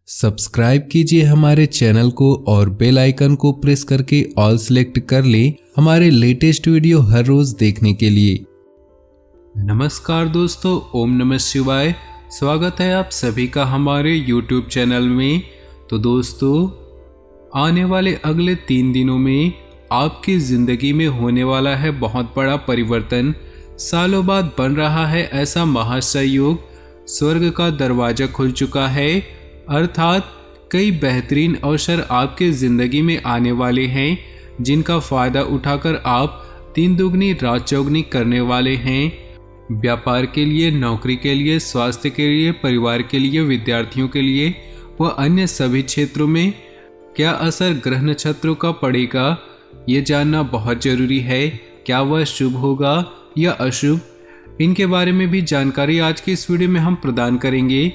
Subscribe कीजिए हमारे channel को और बेल आइकन को प्रेस करके ऑल सेलेक्ट कर लें हमारे लेटेस्ट वीडियो हर रोज देखने के लिए। नमस्कार दोस्तों, ओम नमः शिवाय। स्वागत है आप सभी का हमारे YouTube चैनल में। तो दोस्तों, आने वाले अगले 3 दिनों में आपकी ज़िंदगी में होने वाला है बहुत बड़ा परिवर्तन। सालों बाद बन रहा है ऐसा महासंयोग, स्वर्ग का दरवाजा खुल चुका है, अर्थात कई बेहतरीन अवसर आपके ज़िंदगी में आने वाले हैं, जिनका फ़ायदा उठाकर आप 3 दुगनी रात चौगनी करने वाले हैं। व्यापार के लिए, नौकरी के लिए, स्वास्थ्य के लिए, परिवार के लिए, विद्यार्थियों के लिए व अन्य सभी क्षेत्रों में क्या असर ग्रह नक्षत्रों का पड़ेगा, ये जानना बहुत ज़रूरी है। क्या वह शुभ होगा या अशुभ, इनके बारे में भी जानकारी आज की इस वीडियो में हम प्रदान करेंगे।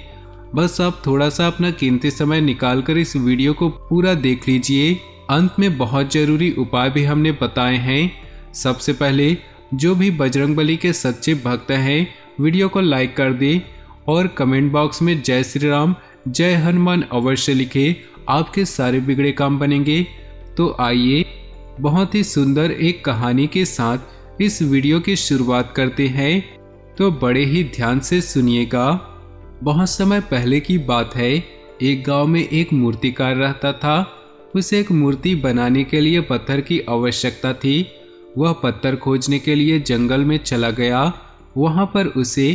बस आप थोड़ा सा अपना कीमती समय निकालकर इस वीडियो को पूरा देख लीजिए। अंत में बहुत ज़रूरी उपाय भी हमने बताए हैं। सबसे पहले जो भी बजरंगबली के सच्चे भक्त हैं, वीडियो को लाइक कर दें और कमेंट बॉक्स में जय श्री राम, जय हनुमान अवश्य लिखें। आपके सारे बिगड़े काम बनेंगे। तो आइए बहुत ही सुंदर एक कहानी के साथ इस वीडियो की शुरुआत करते हैं। तो बड़े ही ध्यान से सुनिएगा। बहुत समय पहले की बात है। एक गांव में एक मूर्तिकार रहता था। उसे एक मूर्ति बनाने के लिए पत्थर की आवश्यकता थी। वह पत्थर खोजने के लिए जंगल में चला गया। वहां पर उसे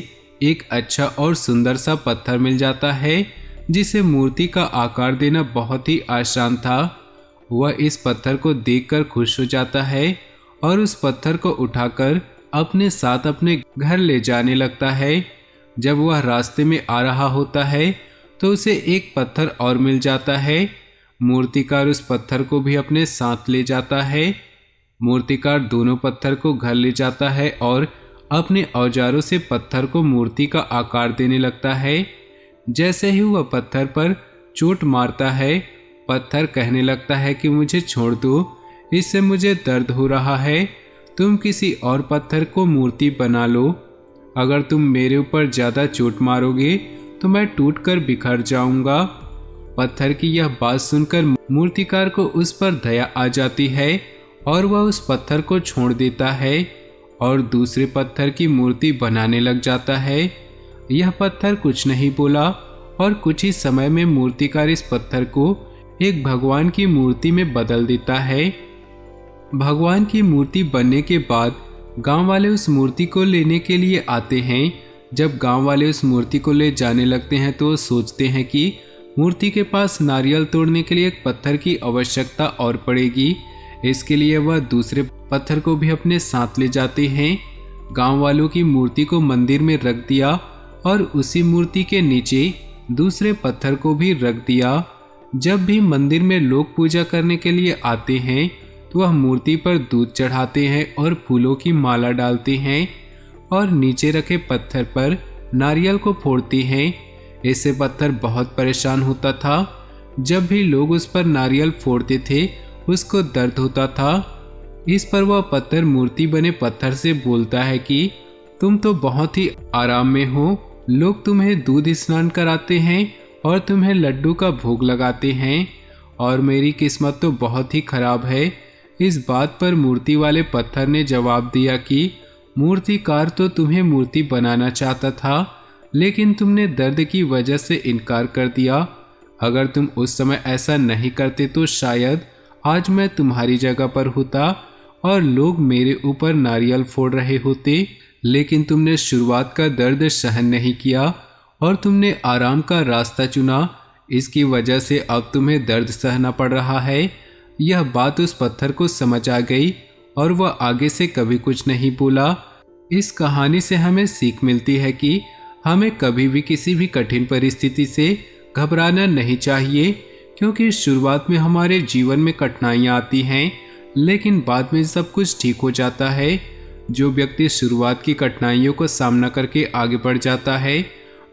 एक अच्छा और सुंदर सा पत्थर मिल जाता है, जिसे मूर्ति का आकार देना बहुत ही आसान था। वह इस पत्थर को देखकर खुश हो जाता है और उस पत्थर को उठाकर अपने साथ अपने घर ले जाने लगता है। जब वह रास्ते में आ रहा होता है तो उसे एक पत्थर और मिल जाता है। मूर्तिकार उस पत्थर को भी अपने साथ ले जाता है। मूर्तिकार दोनों पत्थर को घर ले जाता है और अपने औजारों से पत्थर को मूर्ति का आकार देने लगता है। जैसे ही वह पत्थर पर चोट मारता है, पत्थर कहने लगता है कि मुझे छोड़ दो, इससे मुझे दर्द हो रहा है। तुम किसी और पत्थर को मूर्ति बना लो। अगर तुम मेरे ऊपर ज़्यादा चोट मारोगे तो मैं टूटकर बिखर जाऊंगा। पत्थर की यह बात सुनकर मूर्तिकार को उस पर दया आ जाती है और वह उस पत्थर को छोड़ देता है और दूसरे पत्थर की मूर्ति बनाने लग जाता है। यह पत्थर कुछ नहीं बोला और कुछ ही समय में मूर्तिकार इस पत्थर को एक भगवान की मूर्ति में बदल देता है। भगवान की मूर्ति बनने के बाद गांव वाले उस मूर्ति को लेने के लिए आते हैं। जब गांव वाले उस मूर्ति को ले जाने लगते हैं तो सोचते हैं कि मूर्ति के पास नारियल तोड़ने के लिए एक पत्थर की आवश्यकता और पड़ेगी। इसके लिए वह दूसरे पत्थर को भी अपने साथ ले जाते हैं। गांव वालों की मूर्ति को मंदिर में रख दिया और उसी मूर्ति के नीचे दूसरे पत्थर को भी रख दिया। जब भी मंदिर में लोग पूजा करने के लिए आते हैं तो वह मूर्ति पर दूध चढ़ाते हैं और फूलों की माला डालते हैं और नीचे रखे पत्थर पर नारियल को फोड़ते हैं। इससे पत्थर बहुत परेशान होता था। जब भी लोग उस पर नारियल फोड़ते थे उसको दर्द होता था। इस पर वह पत्थर मूर्ति बने पत्थर से बोलता है कि तुम तो बहुत ही आराम में हो। लोग तुम्हें दूध स्नान कराते हैं और तुम्हें लड्डू का भोग लगाते हैं और मेरी किस्मत तो बहुत ही खराब है। इस बात पर मूर्ति वाले पत्थर ने जवाब दिया कि मूर्तिकार तो तुम्हें मूर्ति बनाना चाहता था, लेकिन तुमने दर्द की वजह से इनकार कर दिया। अगर तुम उस समय ऐसा नहीं करते तो शायद आज मैं तुम्हारी जगह पर होता और लोग मेरे ऊपर नारियल फोड़ रहे होते। लेकिन तुमने शुरुआत का दर्द सहन नहीं किया और तुमने आराम का रास्ता चुना। इसकी वजह से अब तुम्हें दर्द सहना पड़ रहा है। यह बात उस पत्थर को समझ आ गई और वह आगे से कभी कुछ नहीं बोला। इस कहानी से हमें सीख मिलती है कि हमें कभी भी किसी भी कठिन परिस्थिति से घबराना नहीं चाहिए, क्योंकि शुरुआत में हमारे जीवन में कठिनाइयाँ आती हैं, लेकिन बाद में सब कुछ ठीक हो जाता है। जो व्यक्ति शुरुआत की कठिनाइयों को सामना करके आगे बढ़ जाता है,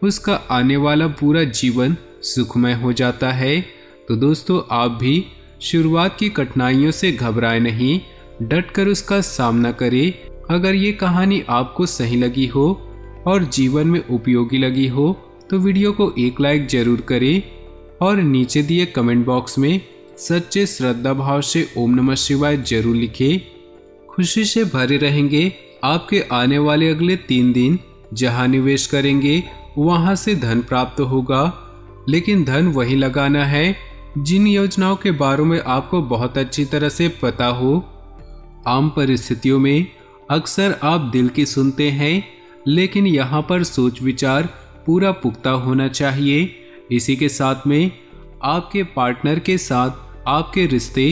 उसका आने वाला पूरा जीवन सुखमय हो जाता है। तो दोस्तों, आप भी शुरुआत की कठिनाइयों से घबराए नहीं, डटकर उसका सामना करें। अगर ये कहानी आपको सही लगी हो और जीवन में उपयोगी लगी हो तो वीडियो को एक लाइक जरूर करें और नीचे दिए कमेंट बॉक्स में सच्चे श्रद्धा भाव से ओम नमः शिवाय जरूर लिखिए। खुशी से भरे रहेंगे आपके आने वाले अगले 3 दिन। जहां निवेश करेंगे वहां से धन प्राप्त होगा, लेकिन धन वही लगाना है जिन योजनाओं के बारे में आपको बहुत अच्छी तरह से पता हो। आम परिस्थितियों में अक्सर आप दिल की सुनते हैं, लेकिन यहाँ पर सोच विचार पूरा पुख्ता होना चाहिए। इसी के साथ में आपके पार्टनर के साथ आपके रिश्ते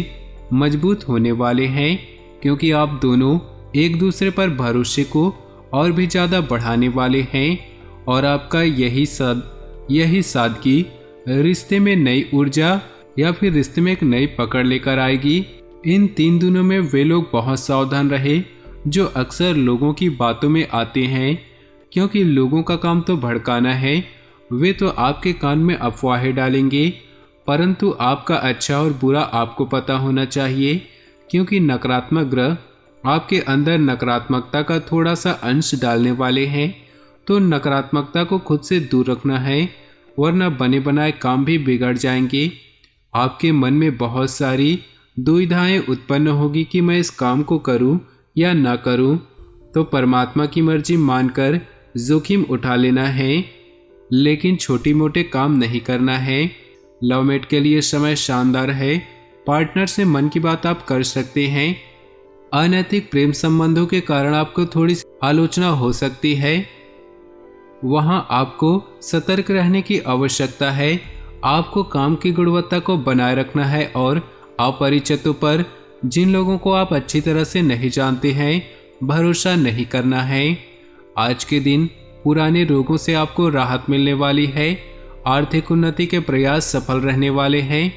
मजबूत होने वाले हैं, क्योंकि आप दोनों एक दूसरे पर भरोसे को और भी ज़्यादा बढ़ाने वाले हैं और आपका यही सादगी रिश्ते में नई ऊर्जा या फिर रिश्ते में एक नई पकड़ लेकर आएगी। इन 3 दिनों में वे लोग बहुत सावधान रहे जो अक्सर लोगों की बातों में आते हैं, क्योंकि लोगों का काम तो भड़काना है। वे तो आपके कान में अफवाहें डालेंगे, परंतु आपका अच्छा और बुरा आपको पता होना चाहिए, क्योंकि नकारात्मक ग्रह आपके अंदर नकारात्मकता का थोड़ा सा अंश डालने वाले हैं। तो नकारात्मकता को खुद से दूर रखना है, वरना बने बनाए काम भी बिगड़ जाएंगे। आपके मन में बहुत सारी दुविधाएं उत्पन्न होगी कि मैं इस काम को करूं या ना करूं। तो परमात्मा की मर्जी मानकर जोखिम उठा लेना है, लेकिन छोटी मोटे काम नहीं करना है। लवमेट के लिए समय शानदार है। पार्टनर से मन की बात आप कर सकते हैं। अनैतिक प्रेम संबंधों के कारण आपको थोड़ी आलोचना हो सकती है, वहां आपको सतर्क रहने की आवश्यकता है। आपको काम की गुणवत्ता को बनाए रखना है और अपरिचितों पर, जिन लोगों को आप अच्छी तरह से नहीं जानते हैं, भरोसा नहीं करना है। आज के दिन पुराने रोगों से आपको राहत मिलने वाली है। आर्थिक उन्नति के प्रयास सफल रहने वाले हैं,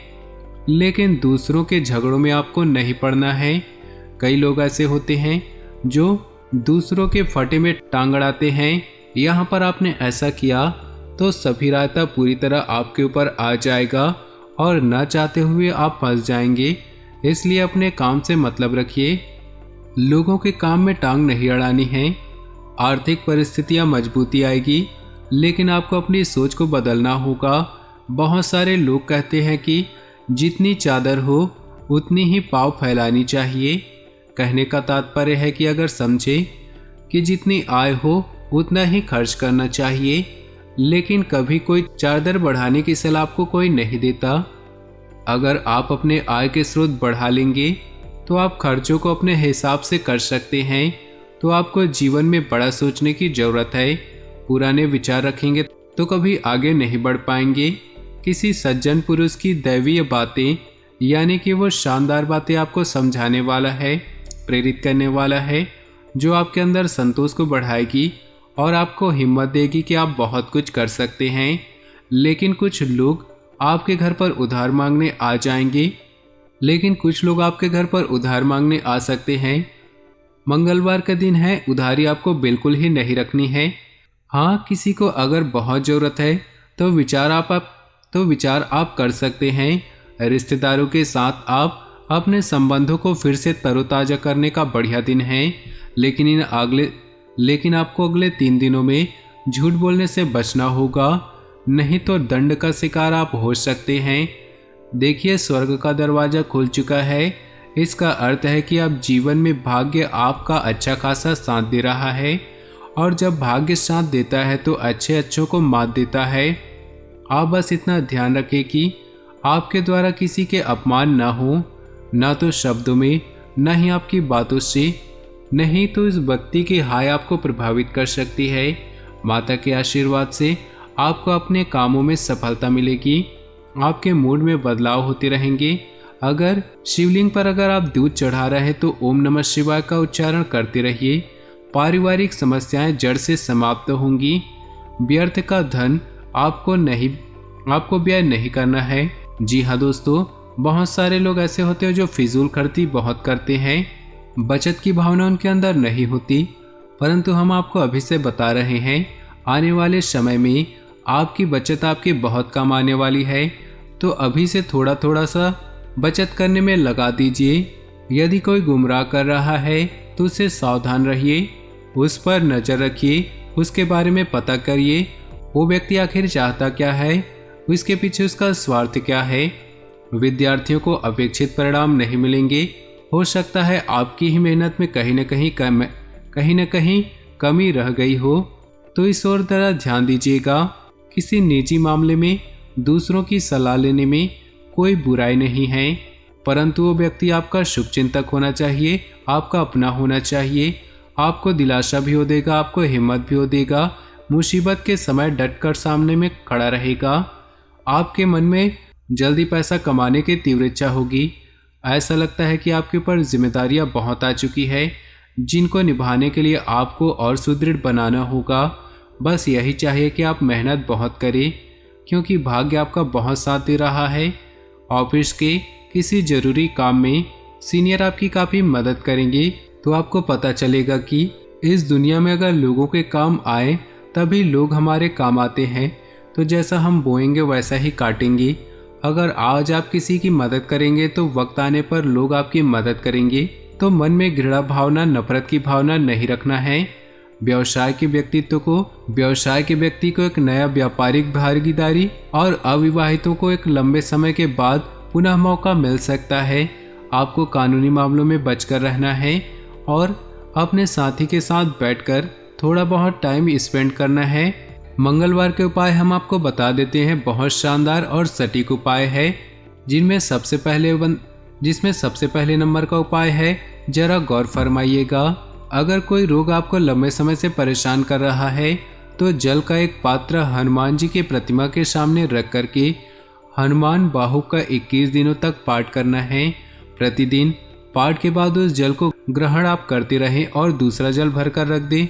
लेकिन दूसरों के झगड़ों में आपको नहीं पड़ना है। कई लोग ऐसे होते हैं जो दूसरों के फटे में टांग अड़ाते हैं। यहाँ पर आपने ऐसा किया तो सभी रायता पूरी तरह आपके ऊपर आ जाएगा और न चाहते हुए आप फंस जाएंगे। इसलिए अपने काम से मतलब रखिए। लोगों के काम में टांग नहीं अड़ानी है। आर्थिक परिस्थितियाँ मजबूती आएगी, लेकिन आपको अपनी सोच को बदलना होगा। बहुत सारे लोग कहते हैं कि जितनी चादर हो उतनी ही पाँव फैलानी चाहिए। कहने का तात्पर्य है कि अगर समझे कि जितनी आय हो उतना ही खर्च करना चाहिए, लेकिन कभी कोई चादर बढ़ाने की सलाह आपको कोई नहीं देता। अगर आप अपने आय के स्रोत बढ़ा लेंगे तो आप खर्चों को अपने हिसाब से कर सकते हैं। तो आपको जीवन में बड़ा सोचने की जरूरत है। पुराने विचार रखेंगे तो कभी आगे नहीं बढ़ पाएंगे। किसी सज्जन पुरुष की दैवीय बातें, यानी कि वो शानदार बातें आपको समझाने वाला है, प्रेरित करने वाला है, जो आपके अंदर संतोष को बढ़ाएगी और आपको हिम्मत देगी कि आप बहुत कुछ कर सकते हैं। लेकिन कुछ लोग आपके घर पर उधार मांगने आ जाएंगे, आ सकते हैं। मंगलवार का दिन है, उधारी आपको बिल्कुल ही नहीं रखनी है। हाँ, किसी को अगर बहुत ज़रूरत है तो विचार आप कर सकते हैं। रिश्तेदारों के साथ आप अपने संबंधों को फिर से तरोताज़ा करने का बढ़िया दिन है, लेकिन आपको अगले 3 दिनों में झूठ बोलने से बचना होगा, नहीं तो दंड का शिकार आप हो सकते हैं। देखिए, स्वर्ग का दरवाज़ा खुल चुका है। इसका अर्थ है कि अब जीवन में भाग्य आपका अच्छा खासा साथ दे रहा है, और जब भाग्य साथ देता है तो अच्छों को मात देता है। आप बस इतना ध्यान रखें कि आपके द्वारा किसी के अपमान ना हो, ना तो शब्दों में, ना ही आपकी बातों से। नहीं तो इस व्यक्ति की हाय आपको प्रभावित कर सकती है। माता के आशीर्वाद से आपको अपने कामों में सफलता मिलेगी। आपके मूड में बदलाव होते रहेंगे। अगर शिवलिंग पर आप दूध चढ़ा रहे तो ओम नमः शिवाय का उच्चारण करते रहिए। पारिवारिक समस्याएं जड़ से समाप्त होंगी। व्यर्थ का धन आपको व्यय नहीं करना है। जी हाँ दोस्तों, बहुत सारे लोग ऐसे होते हैं जो फिजूल खर्ची बहुत करते हैं। बचत की भावना उनके अंदर नहीं होती, परंतु हम आपको अभी से बता रहे हैं, आने वाले समय में आपकी बचत आपके बहुत काम आने वाली है। तो अभी से थोड़ा थोड़ा सा बचत करने में लगा दीजिए। यदि कोई गुमराह कर रहा है तो उससे सावधान रहिए, उस पर नज़र रखिए, उसके बारे में पता करिए वो व्यक्ति आखिर चाहता क्या है। इसके पीछे उसका स्वार्थ क्या है। विद्यार्थियों को अपेक्षित परिणाम नहीं मिलेंगे। हो सकता है आपकी ही मेहनत में कहीं न कहीं कमी रह गई हो, तो इस ओर जरा ध्यान दीजिएगा। किसी निजी मामले में दूसरों की सलाह लेने में कोई बुराई नहीं है, परंतु वो व्यक्ति आपका शुभचिंतक होना चाहिए, आपका अपना होना चाहिए। आपको दिलासा भी हो देगा, आपको हिम्मत भी हो देगा, मुसीबत के समय डटकर सामने में खड़ा रहेगा। आपके मन में जल्दी पैसा कमाने की तीव्र इच्छा होगी। ऐसा लगता है कि आपके ऊपर जिम्मेदारियां बहुत आ चुकी है, जिनको निभाने के लिए आपको और सुदृढ़ बनाना होगा। बस यही चाहिए कि आप मेहनत बहुत करें, क्योंकि भाग्य आपका बहुत साथ दे रहा है। ऑफिस के किसी जरूरी काम में सीनियर आपकी काफ़ी मदद करेंगे, तो आपको पता चलेगा कि इस दुनिया में अगर लोगों के काम आए तभी लोग हमारे काम आते हैं। तो जैसा हम बोएंगे वैसा ही काटेंगे। अगर आज आप किसी की मदद करेंगे तो वक्त आने पर लोग आपकी मदद करेंगे। तो मन में घृणा भावना, नफरत की भावना नहीं रखना है। व्यवसाय के व्यक्ति को एक नया व्यापारिक भागीदारी और अविवाहितों को एक लंबे समय के बाद पुनः मौका मिल सकता है। आपको कानूनी मामलों में बचकर रहना है और अपने साथी के साथ बैठकर थोड़ा बहुत टाइम स्पेंड करना है। मंगलवार के उपाय हम आपको बता देते हैं। बहुत शानदार और सटीक उपाय है, जिसमें सबसे पहले नंबर का उपाय है, जरा गौर फरमाइएगा। अगर कोई रोग आपको लंबे समय से परेशान कर रहा है तो जल का एक पात्र हनुमान जी की प्रतिमा के सामने रख करके हनुमान बाहु का 21 दिनों तक पाठ करना है। प्रतिदिन पाठ के बाद उस जल को ग्रहण आप करते रहें और दूसरा जल भरकर रख दें।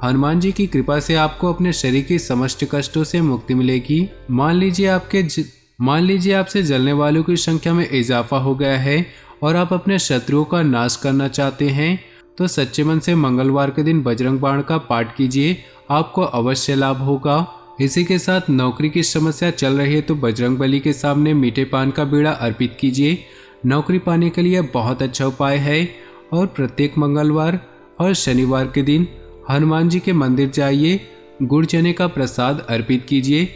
हनुमान जी की कृपा से आपको अपने शरीर की समस्त कष्टों से मुक्ति मिलेगी। मान लीजिए आपसे जलने वालों की संख्या में इजाफा हो गया है और आप अपने शत्रुओं का नाश करना चाहते हैं, तो सच्चे मन से मंगलवार के दिन बजरंग बाण का पाठ कीजिए, आपको अवश्य लाभ होगा। इसी के साथ नौकरी की समस्या चल रही है तो बजरंग बली के सामने मीठे पान का बीड़ा अर्पित कीजिए। नौकरी पाने के लिए बहुत अच्छा उपाय है। और प्रत्येक मंगलवार और शनिवार के दिन हनुमान जी के मंदिर जाइए, गुड़ चने का प्रसाद अर्पित कीजिए।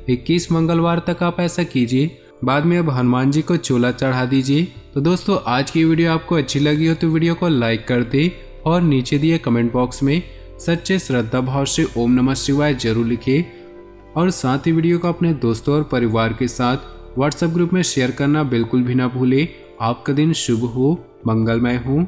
21 मंगलवार तक आप ऐसा कीजिए। बाद में अब हनुमान जी को चोला चढ़ा दीजिए। तो दोस्तों, आज की वीडियो आपको अच्छी लगी हो तो वीडियो को लाइक कर दे और नीचे दिए कमेंट बॉक्स में सच्चे श्रद्धा भाव से ओम नमः शिवाय जरूर लिखे। और साथ ही वीडियो को अपने दोस्तों और परिवार के साथ व्हाट्सएप ग्रुप में शेयर करना बिल्कुल भी ना भूले। आपका दिन शुभ हो, मंगलमय हो।